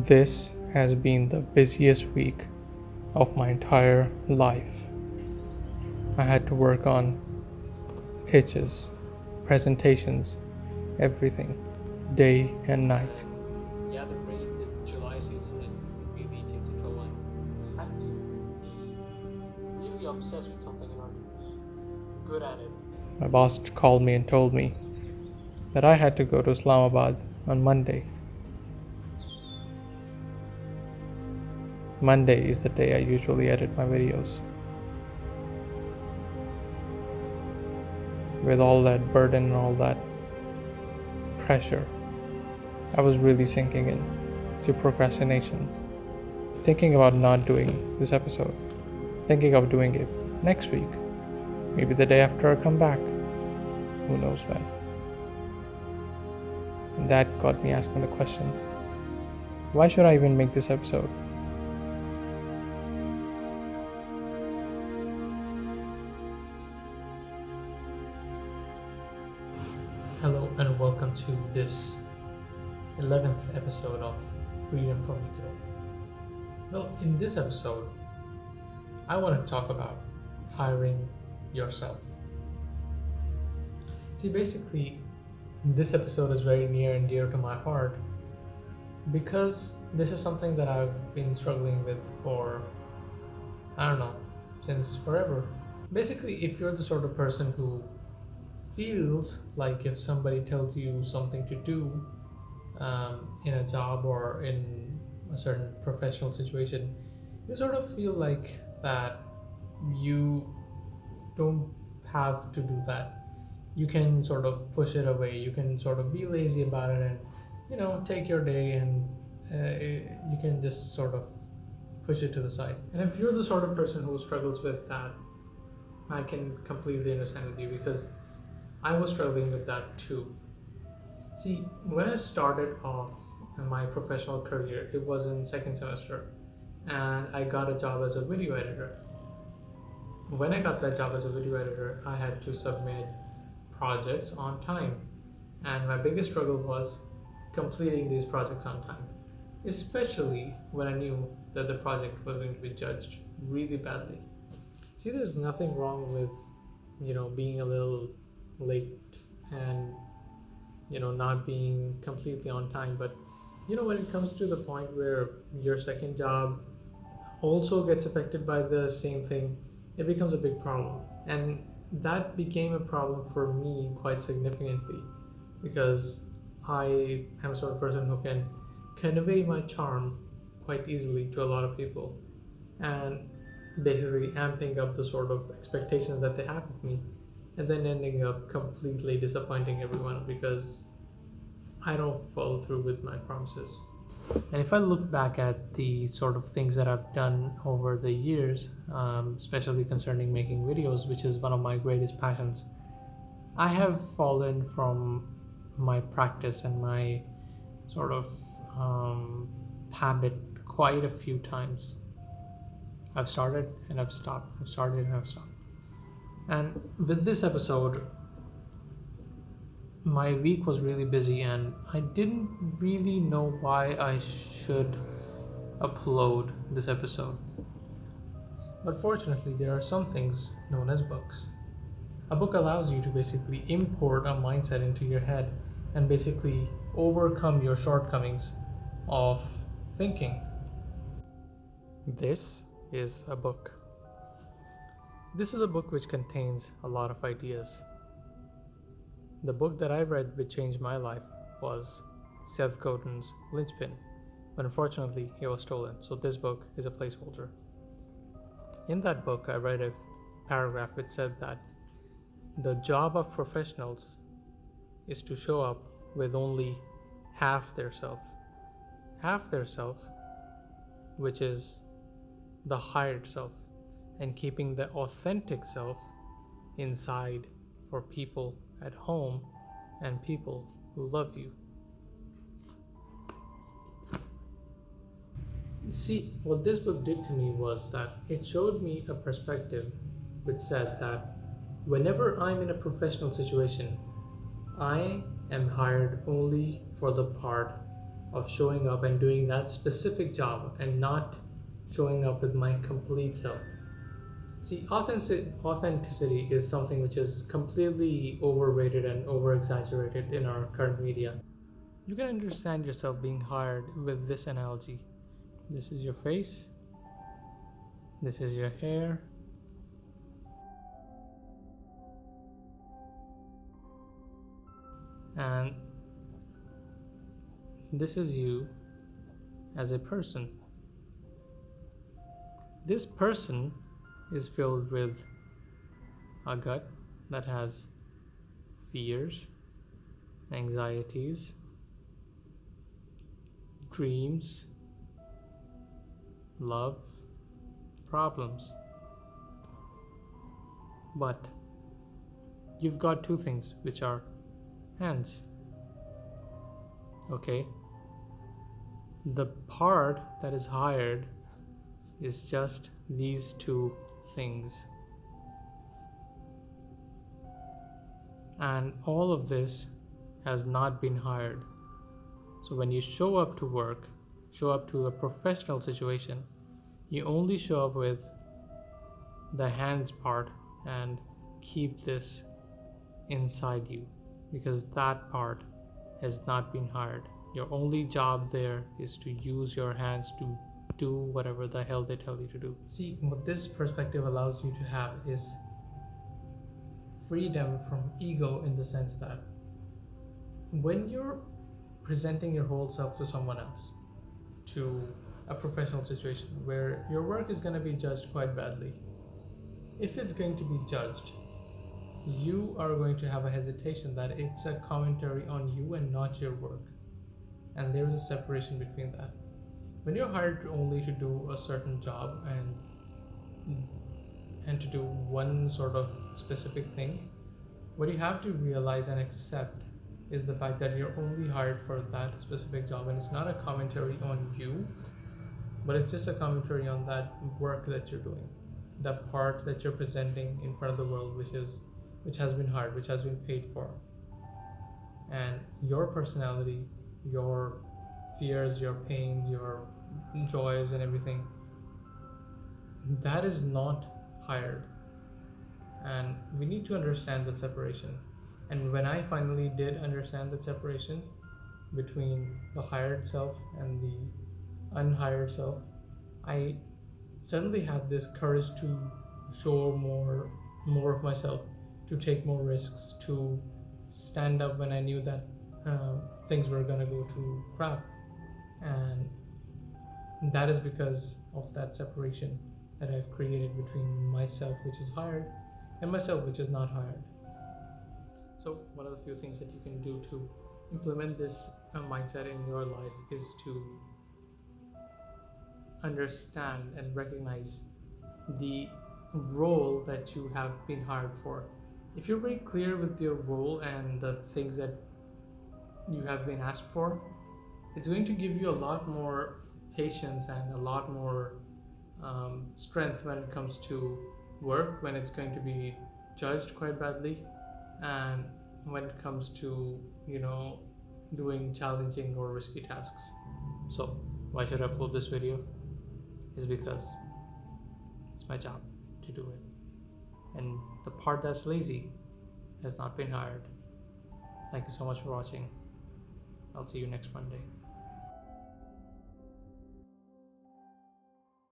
This has been the busiest week of my entire life. I had to work on pitches, presentations, everything, day and night. Yeah, the rain, the July season, it really takes a toll on you. You have to be really obsessed with something in order to be good at it. My boss called me and told me that I had to go to Islamabad on Monday. Monday is the day I usually edit my videos. With all that burden and all that pressure, I was really sinking in to procrastination, thinking about not doing this episode, thinking of doing it next week, maybe the day after I come back, who knows when. And that got me asking the question, why should I even make this episode? Hello and welcome to this 11th episode of Freedom from Ego. Well, in this episode, I want to talk about hiring yourself. See, basically, this episode is very near and dear to my heart because this is something that I've been struggling with for, I don't know, since forever. Basically, if you're the sort of person who feels like if somebody tells you something to do in a job or in a certain professional situation, you sort of feel like that you don't have to do that. You can sort of push it away. You can sort of be lazy about it and, take your day and you can just sort of push it to the side. And if you're the sort of person who struggles with that, I can completely understand with you because I was struggling with that too. See, when I started off in my professional career, it was in second semester, and I got a job as a video editor. When I got that job as a video editor, I had to submit projects on time, and my biggest struggle was completing these projects on time, especially when I knew that the project was going to be judged really badly. See, there's nothing wrong with, being a little late and, not being completely on time. But, when it comes to the point where your second job also gets affected by the same thing, it becomes a big problem. And that became a problem for me quite significantly because I am a sort of person who can convey my charm quite easily to a lot of people. And basically amping up the sort of expectations that they have of me and then ending up completely disappointing everyone because I don't follow through with my promises. And if I look back at the sort of things that I've done over the years, especially concerning making videos, which is one of my greatest passions, I have fallen from my practice and my sort of habit quite a few times. I've started and I've stopped. I've started and I've stopped. And with this episode, my week was really busy and I didn't really know why I should upload this episode. But fortunately, there are some things known as books. A book allows you to basically import a mindset into your head and basically overcome your shortcomings of thinking. This is a book. This is a book which contains a lot of ideas. The book that I read which changed my life was Seth Godin's Linchpin, but unfortunately it was stolen, so this book is a placeholder. In that book, I read a paragraph which said that the job of professionals is to show up with only half their self, which is the hired self, and keeping the authentic self inside for people at home and people who love you. See, what this book did to me was that it showed me a perspective which said that whenever I'm in a professional situation, I am hired only for the part of showing up and doing that specific job and not showing up with my complete self. See, authenticity is something which is completely overrated and over exaggerated in our current media. You can understand yourself being hired with this analogy. This is your face, this is your hair, and this is you as a person. This person is filled with a gut that has fears, anxieties, dreams, love, problems. But you've got two things, which are hands. Okay? The part that is hired is just these two things. And all of this has not been hired. So when you show up to work, show up to a professional situation, you only show up with the hands part and keep this inside you because that part has not been hired. Your only job there is to use your hands to do whatever the hell they tell you to do. See, what this perspective allows you to have is freedom from ego, in the sense that when you're presenting your whole self to someone else, to a professional situation where your work is going to be judged quite badly, if it's going to be judged, you are going to have a hesitation that it's a commentary on you and not your work. And there is a separation between that. When you're hired only to do a certain job and to do one sort of specific thing, what you have to realize and accept is the fact that you're only hired for that specific job, and it's not a commentary on you, but it's just a commentary on that work that you're doing, that part that you're presenting in front of the world, which has been hired, which has been paid for. And your personality, your fears, your pains, your joys, and everything, that is not hired. And we need to understand that separation. And when I finally did understand that separation between the hired self and the unhired self, I suddenly had this courage to show more of myself, to take more risks, to stand up when I knew that things were gonna go to crap. And that is because of that separation that I've created between myself, which is hired, and myself, which is not hired. So one of the few things that you can do to implement this mindset in your life is to understand and recognize the role that you have been hired for. If you're very clear with your role and the things that you have been asked for, it's going to give you a lot more patience and a lot more strength when it comes to work, when it's going to be judged quite badly, and when it comes to, doing challenging or risky tasks. So why should I upload this video? Is because it's my job to do it, and the part that's lazy has not been hired. Thank you so much for watching. I'll see you next Monday.